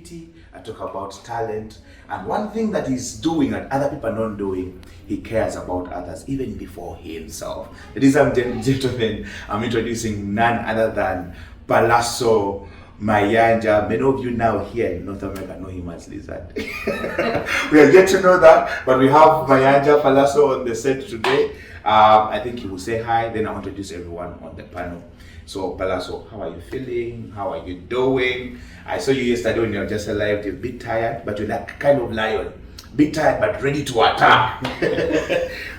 creativity, I talk about talent, and one thing that he's doing that other people are not doing, he cares about others even before himself. Ladies and gentlemen, I'm introducing none other than Palaso Mayanja. Many of you now here in North America know him as Lizard. We are yet to know that, but we have Mayanja Palaso on the set today. I think he will say hi, then I'll introduce everyone on the panel. So Palaso, how are you feeling? How are you doing? I saw you yesterday when you were just alive, you're a bit tired, but you're that kind of lion. Bit tired, but ready to attack.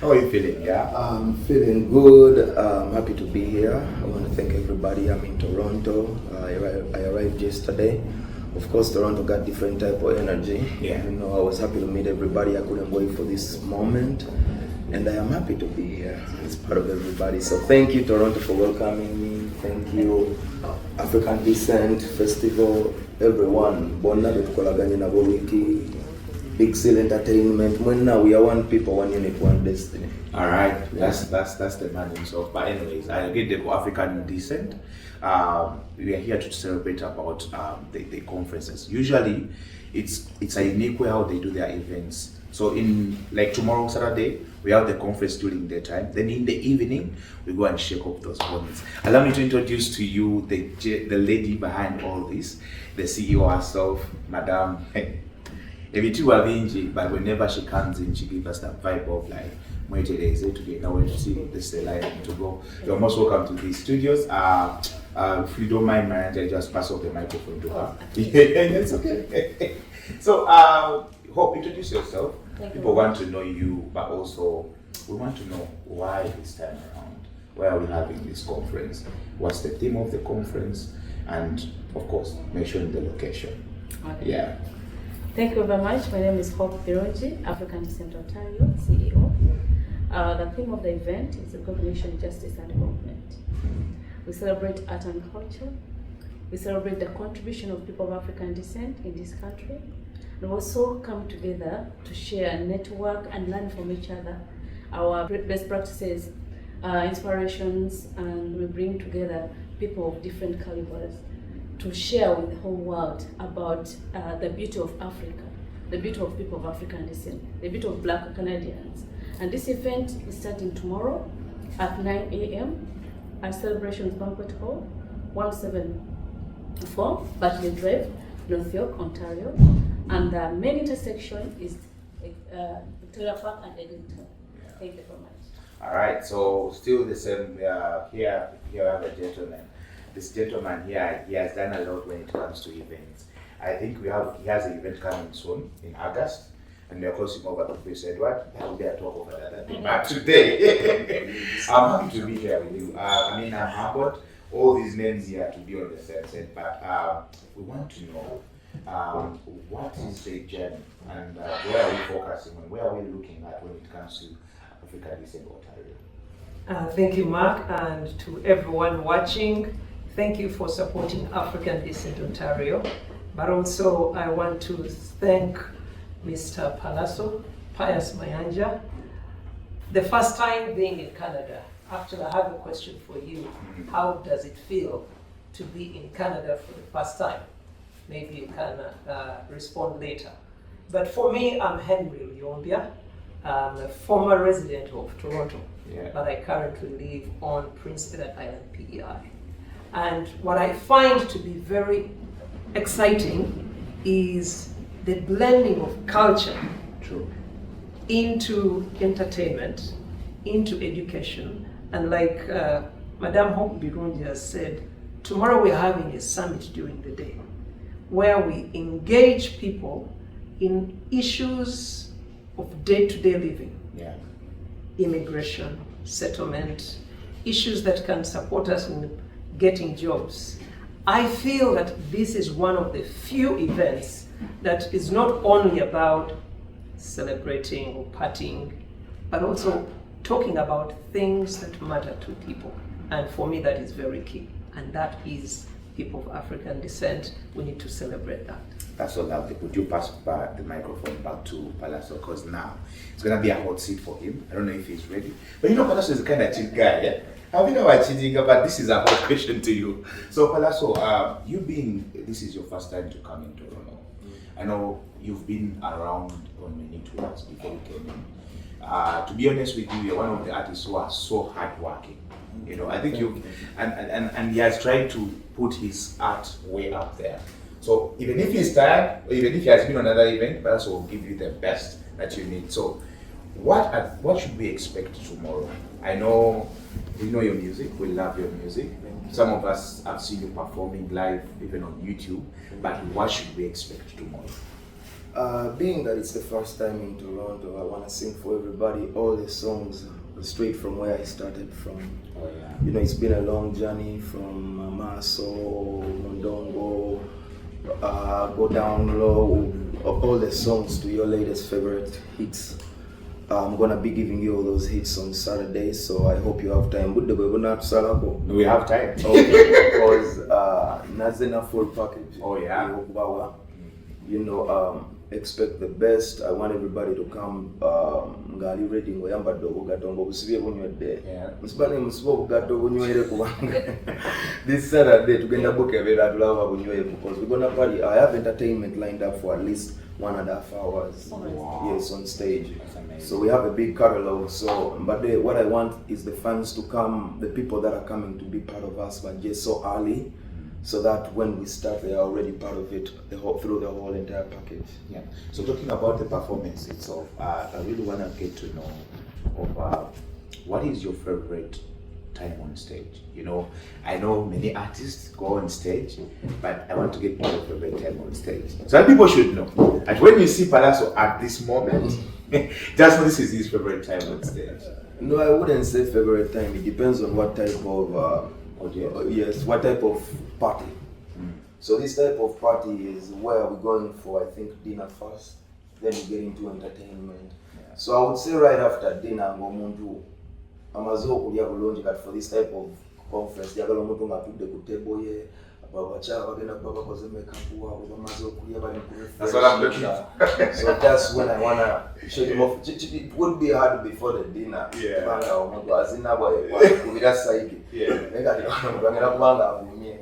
How are you feeling? Yeah, I'm feeling good. I'm happy to be here. I want to thank everybody. I'm in Toronto. I arrived yesterday. Of course, Toronto got different type of energy. Yeah. You know, I was happy to meet everybody. I couldn't wait for this moment. And I am happy to be here as part of everybody. So thank you, Toronto, for welcoming me. Thank you, African Descent Festival, everyone. Bonna betukolaganye nabo wiki. Big Seal Entertainment. When now we are one people, one unit, one destiny. All right, that's the man himself. But anyways, I get the African Descent. We are here to celebrate about the conferences. Usually, it's a unique way how they do their events. So in like tomorrow Saturday, we have the conference during the time. Then in the evening, we go and shake up those bonds. Allow me to introduce to you the lady behind all this, the CEO herself, Madam. But whenever she comes in, she gives us that vibe of like, today. Now when you see this is the line to go. You're most welcome to these studios. If you don't mind, manager, just pass off the microphone to her. Yeah, it's okay. So, Hope, introduce yourself. People want to know you, but also we want to know why this time around. Why are we having this conference? What's the theme of the conference? And of course, mention the location. Okay. Yeah. Thank you very much. My name is Hope Bironji, African Descent Ontario, CEO. The theme of the event is recognition, justice, and development. We celebrate art and culture. We celebrate the contribution of people of African descent in this country. And also come together to share, network, and learn from each other, our best practices, inspirations, and we bring together people of different calibers to share with the whole world about the beauty of Africa, the beauty of people of African descent, the beauty of Black Canadians. And this event is starting tomorrow at 9 a.m. at Celebrations Banquet Hall, 174 Bartley Drive, North York, Ontario. And the main intersection is Victoria Park and Eglinton. Yeah. Thank you very much. All right, so still the same. Here we have a gentleman. This gentleman here, he has done a lot when it comes to events. I think he has an event coming soon in August, and we're crossing over to Chris Edward. That will be a talk over the other day. But today, I'm happy to be here with you. I'm humbled. All these names here to be on the same set, but we want to know what is the journey and where are we focusing on, where are we looking at when it comes to African Descent Ontario? Thank you, Mark, and to everyone watching. Thank you for supporting African Descent Ontario. But also, I want to thank Mr. Palaso, Pius Mayanja. The first time being in Canada, actually, I have a question for you. How does it feel to be in Canada for the first time? Maybe you can respond later. But for me, I'm Henry Lyombia. I'm a former resident of Toronto, but I currently live on Prince Edward Island, PEI. And what I find to be very exciting is the blending of culture into entertainment, into education, and like Madame Hope Birungi has said, tomorrow we're having a summit during the day where we engage people in issues of day-to-day living, immigration, settlement, issues that can support us in getting jobs. I feel that this is one of the few events that is not only about celebrating or partying, but also talking about things that matter to people. And for me, that is very key. And that is people of African descent. We need to celebrate that. That's so lovely. Would you pass back the microphone back to Palaso? Because now it's going to be a hot seat for him. I don't know if he's ready. But you know, Palaso is the kind of chill guy, yeah? Have you know cheating? But this is a hot question to you. So, Palaso, this is your first time to come in Toronto. I know you've been around on many tours before you came in. To be honest with you, you're one of the artists who are so hardworking. You know, I think and he has tried to put his art way up there. So even if he's tired, or even if he has been on another event, Palaso will give you the best that you need. So what should we expect tomorrow? I know we know your music, we love your music. Some of us have seen you performing live, even on YouTube, but what should we expect tomorrow? Being that it's the first time in Toronto, I want to sing for everybody all the songs straight from where I started from. Oh, yeah. You know, it's been a long journey from Palaso, Mondongo, Go Down Low, all the songs to your latest favorite hits. I'm gonna be giving you all those hits on Saturday, so I hope you have time. We have time. Okay, because Nazena full package. Oh, yeah. You know, expect the best. I want everybody to come. Ngali ready ngoyamba dogo gatongo busibye bunywedde. Musibane musibo bugato bunywere kubanga. This Saturday tugenda bukebera tulaba bunywere because we're gonna party. I have entertainment lined up for at least 1.5 hours. Wow. Yes, on stage. So we have a big catalog. So, but what I want is the fans to come, the people that are coming to be part of us, but just so early, so that when we start, they are already part of it through the whole entire package. Yeah. So talking about the performance itself, I really want to get to know of what is your favorite time on stage? You know, I know many artists go on stage, but I want to get your favorite time on stage. So people should know that when you see Palaso at this moment, just know this is his favorite time on stage. No, I wouldn't say favorite time. It depends on what type of yes, what type of party. So this type of party is where we're going for, I think, dinner first, then we get into entertainment. Yeah. So I would say right after dinner, for this type of conference, that's what I'm looking for. So that's when I wanna show them off. It would be hard before the dinner. Yeah.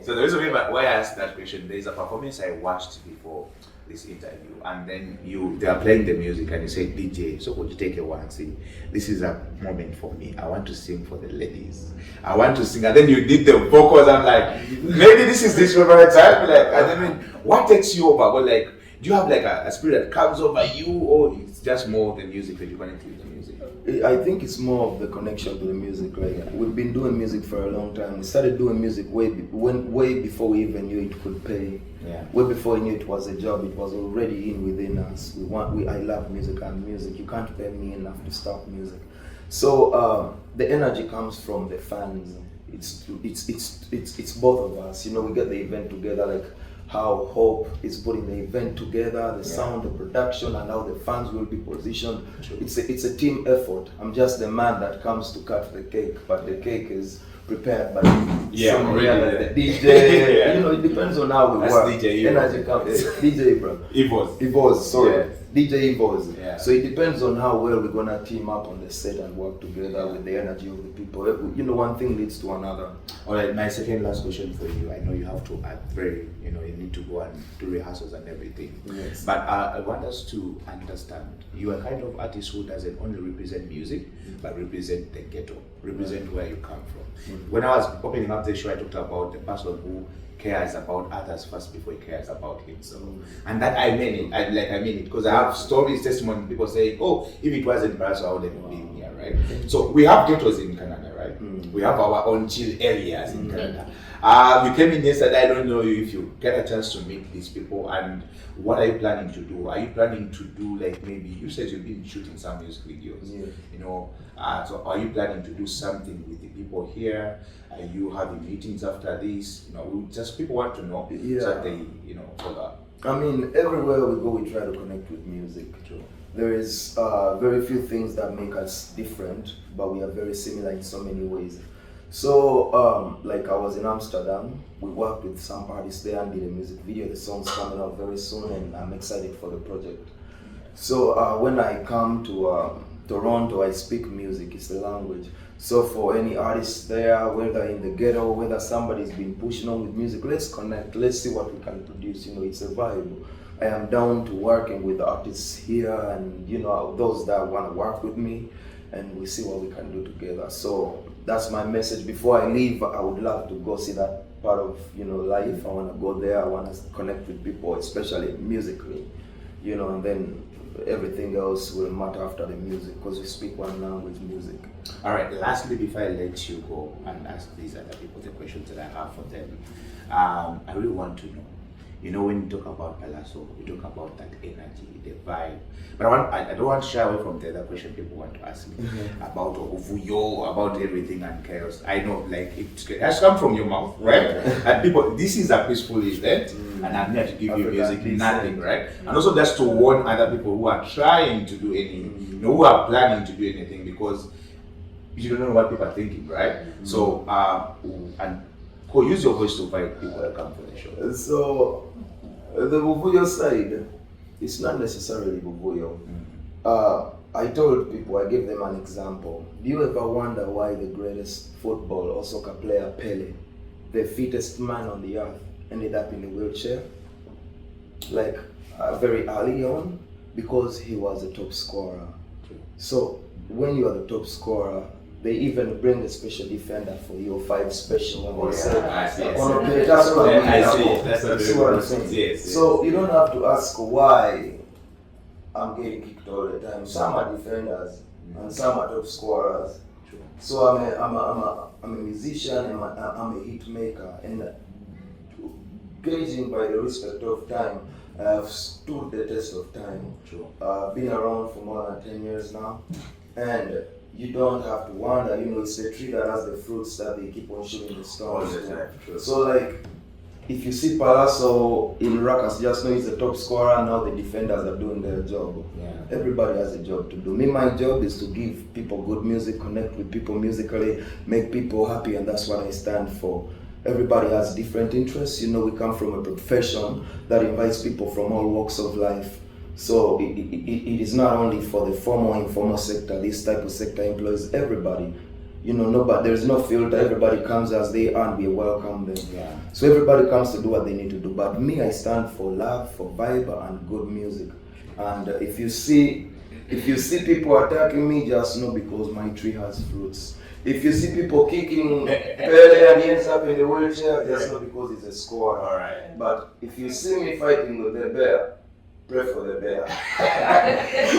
So the reason why I asked that question, there is a performance I watched before this interview, and then they are playing the music and you say, DJ, so would you take a one see? This is a moment for me. I want to sing for the ladies. I want to sing, and then you did the vocals. I'm like, maybe this is this favorite time. Like, I mean, what takes you over? But like, do you have like a spirit that comes over you, or it's just more the music that you connect with the music? I think it's more of the connection to the music. Like, we've been doing music for a long time. We started doing music way before we even knew it could pay. Yeah. Way before we knew it was a job. It was already within us. I love music and music. You can't pay me enough to stop music. So the energy comes from the fans. It's both of us. You know, we get the event together, like how Hope is putting the event together, the sound, the production, and how the fans will be positioned. It's a team effort. I'm just the man that comes to cut the cake, but the cake is prepared by the DJ. You know, it depends on how we work. DJ energy comes. DJ, bro. Evos, sorry. Yeah. DJ Evos. Yeah. So it depends on how well we're gonna team up on the set and work together with the energy of the people. You know, one thing leads to another. All right, my second last question for you. I know you have to you need to go and do rehearsals and everything. Yes. But I want us to understand, you are kind of artist who doesn't only represent music, but represent the ghetto, represent where you come from. When I was opening up the show, I talked about the person who cares about others first before he cares about himself. And that I mean it, because I have stories, testimony, people saying, oh, if it wasn't Palaso, I wouldn't be here, right? So we have ghettos in Canada, right? We have our own chill areas in Canada. You came in yesterday. I don't know if you get a chance to meet these people, and what are you planning to do? Are you planning to do, like, maybe you said you've been shooting some music videos, you know, so are you planning to do something with the people here? Are you having meetings after this? You know, just people want to know, so that they, you know, follow up. I mean, everywhere we go, we try to connect with music. True. There is very few things that make us different, but we are very similar in so many ways. So, like I was in Amsterdam, we worked with some artists there and did a music video. The song's coming out very soon, and I'm excited for the project. So when I come to Toronto, I speak music, it's the language. So for any artists there, whether in the ghetto, whether somebody's been pushing on with music, let's connect, let's see what we can produce. You know, it's a vibe. I am down to working with artists here and those that want to work with me, and we see what we can do together. So that's my message. Before I leave, I would love to go see that part of life. I want to go there. I want to connect with people, especially musically, and then everything else will matter after the music, because we speak one language, music. All right, lastly, before I let you go and ask these other people the questions that I have for them, I really want to know, when you talk about Palaso, you talk about that energy, the vibe. But I don't want to shy away from the other question people want to ask me about Ovuyo, about everything and chaos. I know, like, it has come from your mouth, right? And people, this is a peaceful event, and I'm here to give you music, nothing, right? And also just to warn other people who are trying to do anything, who are planning to do anything, because you don't know what people are thinking, right? So, and use your voice to invite people to come for the show. So, the Buvuyo side, it's not necessarily Buvuyo. I told people, I gave them an example. Do you ever wonder why the greatest football or soccer player, Pele, the fittest man on the earth, ended up in a wheelchair? Like, very early on, because he was a top scorer. So, when you are the top scorer, they even bring a special defender for you, 5 special. I see. That's what I'm saying. Yes. So you don't have to ask why I'm getting kicked all the time. Some are defenders and some are top scorers. So I'm a musician and I'm a hit maker, and gauging by the respect of time, I've stood the test of time. Been around for more than 10 years now, and you don't have to wonder, it's a tree that has the fruits that they keep on shooting the stones. So like, if you see Palaso in Ruckus, just know he's the top scorer, now the defenders are doing their job. Everybody has a job to do. Me, my job is to give people good music, connect with people musically, make people happy, and that's what I stand for. Everybody has different interests. We come from a profession that invites people from all walks of life. So it is not only for the formal and informal sector. This type of sector employs everybody. Nobody, there's no filter. Everybody comes as they are, and we welcome them. So everybody comes to do what they need to do. But me, I stand for love, for vibe, and good music. And if you see people attacking me, just know because my tree has fruits. If you see people kicking Pele and he ends up in the wheelchair, just know because he's a scorer. All right. But if you see me fighting with the bear, pray for the bear.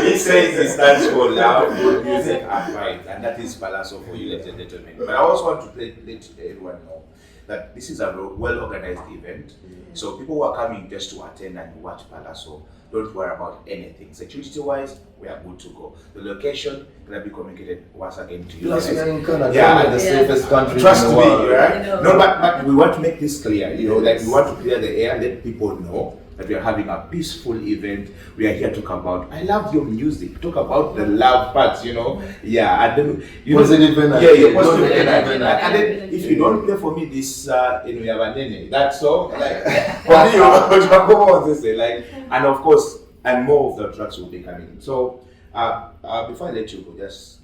He says he stands for love, good music, and right, and that is Palaso for you, ladies and gentlemen. But I also want to let everyone know that this is a well-organized event. So people who are coming just to attend and watch Palaso, don't worry about anything. Security-wise, we are good to go. The location will be communicated once again to you. Plus, we are in Canada, the safest country Trust in the me, world. right? No, but we want to make this clear. Like we want to clear the air, let people know that we are having a peaceful event. We are here to talk about, I love your music. Talk about the love parts, Yeah, and then positive energy. Yeah, positive energy. And then if you don't play for me this in Yavanene, that's so like for me, and of course, and more of the tracks will be coming. So before I let you go, just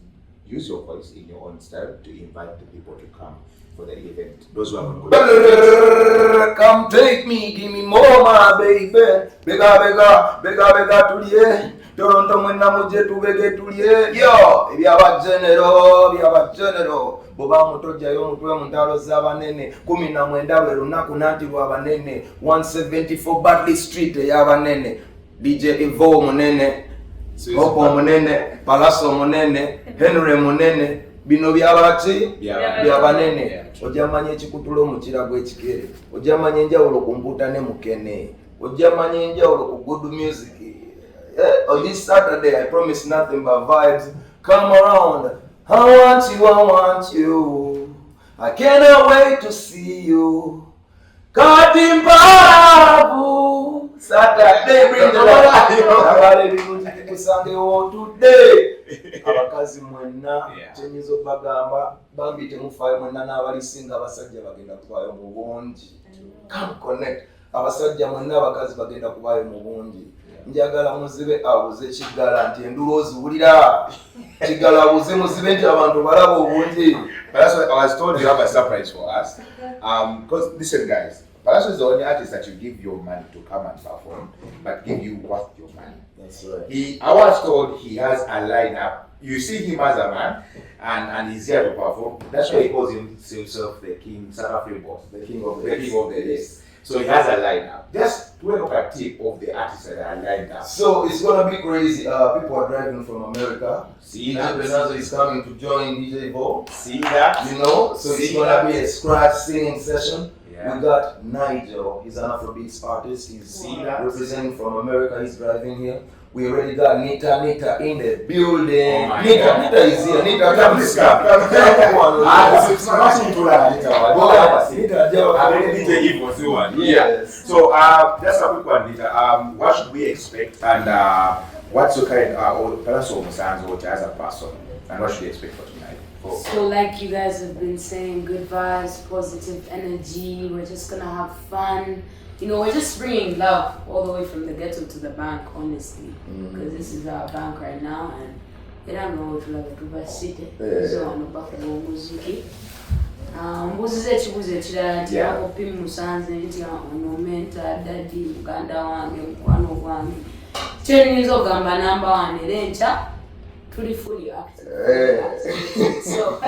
use your voice in your own style to invite the people to come for the event. Those who are good. Come take me, give me more, my baby. Bega, tuliye. Toronto mwena muje tubege tuliye. Yo, byaba general. Boba mutoja yo mutwe mundalo z'abanene. 19 lwe lunaku nanti lw'abanene. 174 Bartley Street y'abanene. DJ Evo munene. Hopo munene. Palaso munene. Henry munene. Bino byabaki byabanene. Ojamanya ekikutulo mu kirago ekikere. Ojamanya enjawulo ku mputa ne mukene. Ojamanya enjawulo ku good music. On this Saturday, I promise nothing but vibes. Come around. I want you. I cannot wait to see you. Katimbabu. Saturday, bring the light. Sunday or today. Abakazi mwenna chenyizo bagamba bambi temufayo mwenna n'abalisinga abasajja bagenda kubayo mu bungi. Come connect. Abasajja mwenna abakazi bagenda kubayo mu bungi. Njagala muzibe abuze kigala nti enduloozi wulira. Kigala abuze muzibe nti abantu balaba obungi. That's what I was told you have a surprise for us. Because listen guys, Palaso is the only artist that you give your money to come and perform, but give you worth your money. That's right. I was told he has a lineup. You see him as a man, and he's here to perform. That's why he calls himself the king, South African boss, The king of the king of the list. So he has a lineup. Just to look at tip of the artists that are lined up. So it's gonna be crazy. People are driving from America. See that? Benazo is coming to join DJ Vo. See that? You know, so it's See gonna that? be a scratch singing session. Yeah. We got Nigel. He's an Afrobeats artist. He's See that? representing from America. He's driving here. We already got Nita in the building. Oh my Nita God. is here. Nita, Come, please come. It's not into that. Yes. So just a quick one, Nita. What should we expect, and what's your kind of Palaso Musanzo as a person, and what should we expect for tonight? So like you guys have been saying, good vibes, positive energy, we're just gonna have fun. You know, we're just bringing love all the way from the ghetto to the bank, honestly. Because this is our bank right now, and they don't know what to love the city. So I'm about to go music. Mbuzi zechibuze chirala nti akopi musanze nti onomenta dadi muganda wange mukwano gwange kyenyinza ogamba namba wane lencha tuli fully active. So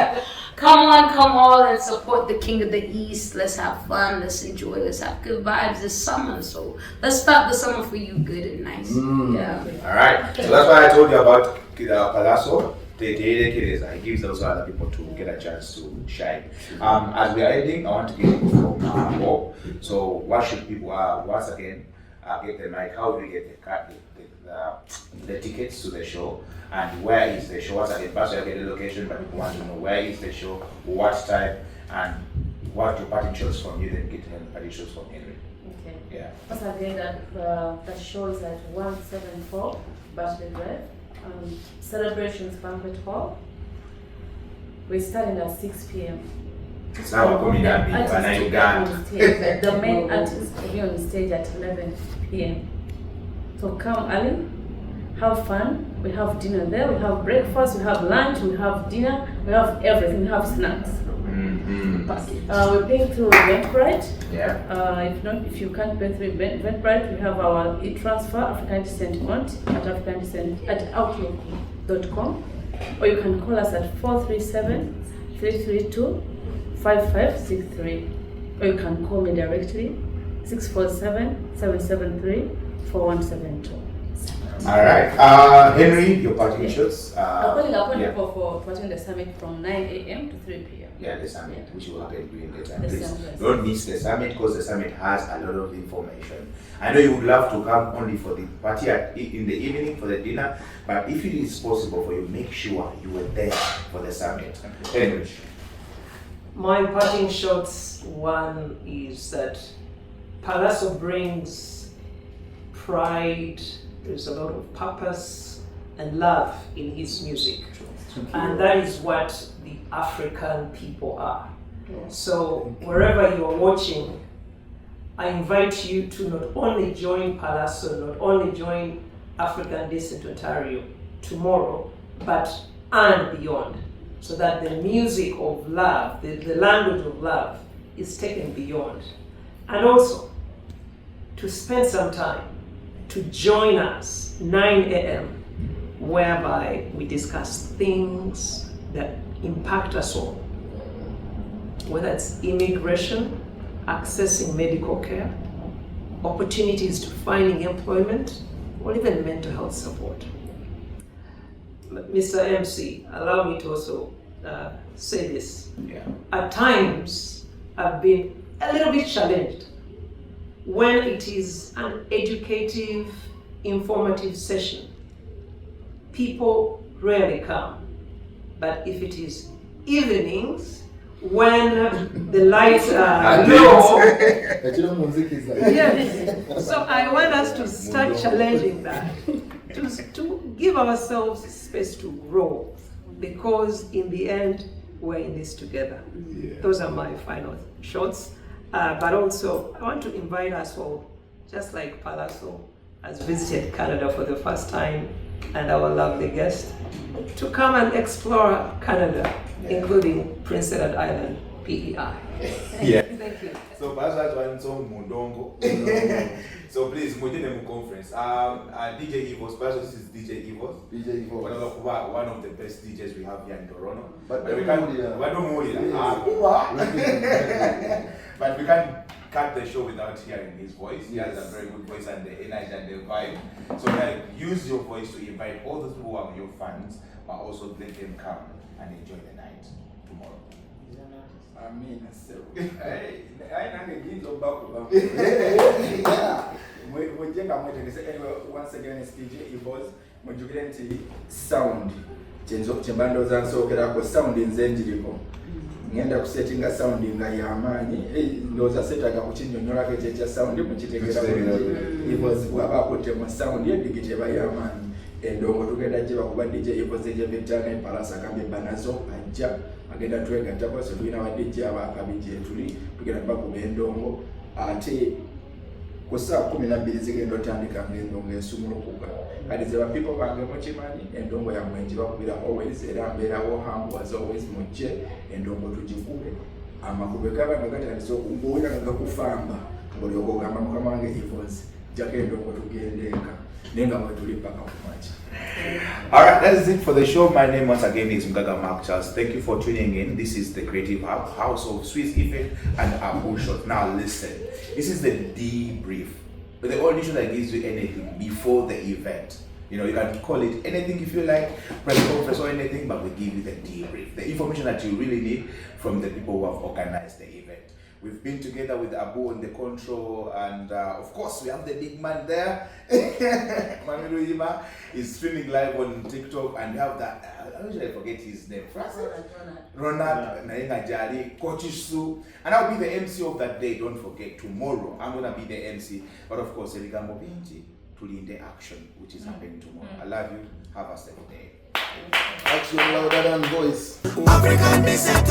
come all and support the king of the east. Let's have fun, let's enjoy, let's have good vibes this summer. So let's start the summer for you good and nice. Yeah. Alright, so that's why I told you about Palaso. It gives also other people to get a chance to shine. As we are ending, I want to give you from Bob. So what should people once again get the mic? How do we get the tickets to the show? And where is the show? Once again, first I get the location, but people want to know where is the show, what time, and what your parting shots from you, then get the parting shots from Henry. Okay. Yeah. Once again, the show is at 174 Bartley Drive, Celebrations Banquet Hall. We're starting at 6 p.m. Sawa kumi na mbili, wana Uganda. The main artist will be on the stage at 11 p.m. So come early, have fun. We have dinner there, we have breakfast, we have lunch, we have dinner, we have everything, we have snacks. We're paying through Eventbrite. Yeah. If you can't pay through Eventbrite, we have our e-transfer, African Descent at outlook.com, or you can call us at 437-332-5563, or you can call me directly 647-773-4172. All right. Henry, your parting shots. Calling upon people for attend the summit from 9 a.m. to 3 p.m. Yeah, the summit, which will happen during the time. The Please summit. don't miss the summit, because the summit has a lot of information. I know you would love to come only for the party in the evening for the dinner, but if it is possible for you, make sure you were there for the summit. Henry. My parting shots, one is that Palaso brings pride, there's a lot of purpose and love in his music. And that is what the African people are. So wherever you are watching, I invite you to not only join Palaso, not only join African Descent Ontario tomorrow, but and beyond, so that the music of love, the language of love is taken beyond. And also to spend some time to join us 9 a.m. whereby we discuss things that impact us all, whether it's immigration, accessing medical care, opportunities to finding employment, or even mental health support. Mr. MC, allow me to also say this. Yeah. At times, I've been a little bit challenged when it is an educative, informative session. People rarely come, but if it is evenings, when the lights are low, yes. So I want us to start challenging that, to give ourselves space to grow, because in the end, we're in this together. Yeah. Those are my final shots. But also, I want to invite us all, just like Palaso has visited Canada for the first time, and our lovely guest, to come and explore Canada, including Prince Edward Island, PEI. Yeah. Thank you. So Palaso has one song Mundongo. So please, Mujine conference. DJ Evos, Palaso, this is DJ Evos. DJ Evos. One of the best DJs we have here in Toronto. But we can't. But we can't cut the show without hearing his voice. He has a very good voice and the energy and the vibe. So use your voice to invite all those people who are your fans, but also let them come and enjoy the night tomorrow. I mean, so I know back. Anyway, once again, it's DJ Evos. Mujugirenti sound. Chembandoza nsokera ko sound nzenjiriko. Ngenda kusettinga sound nga yamanyi. Ndoza setaga kuchinyonyola kecha sound muchitegera bulungi. Evos bwaba kutema sound yedigite bayamanyi. Endongo tugenda gye bakuba DJ Evos je Victoria Palaso akambe banazo ajja agenda twegatta kwa so tulina wa DJ abakabije tuli tugenda bakuba endongo ate ku saa 12 zigenda otandika ng'endongo esumulukuka kati ze bapipo bange mukimanyi endongo yammwe ngi bakubira always era mbeerawo humble as always mujje endongo tugikube amakube gaba nga gatandise okuwulira nga gakufamba ng'olyoka ogamba mukama wange Evos jjako endongo tugendeeka nenga mwe tuli paka kumachi. Alright, that is it for the show. My name once again is Mgaga Mark Charles. Thank you for tuning in. This is the Creative House of Swiss Effect and Abu Shot. Now listen, this is the debrief. But the only show that gives you anything before the event. You know, you can call it anything if you like, press conference or anything, but we give you the debrief. The information that you really need from the people who have organized the event. We've been together with Abu on the control, and of course we have the big man there. Mamilu Ima is streaming live on TikTok, and we have that. I usually forget his name. Ronald Nainga Jali, Coach Su, and I'll be the MC of that day. Don't forget, tomorrow I'm gonna be the MC. But of course, Erika Mobinji to lead the action, which is happening tomorrow. I love you. Have a safe day. Action louder than voice. African descent.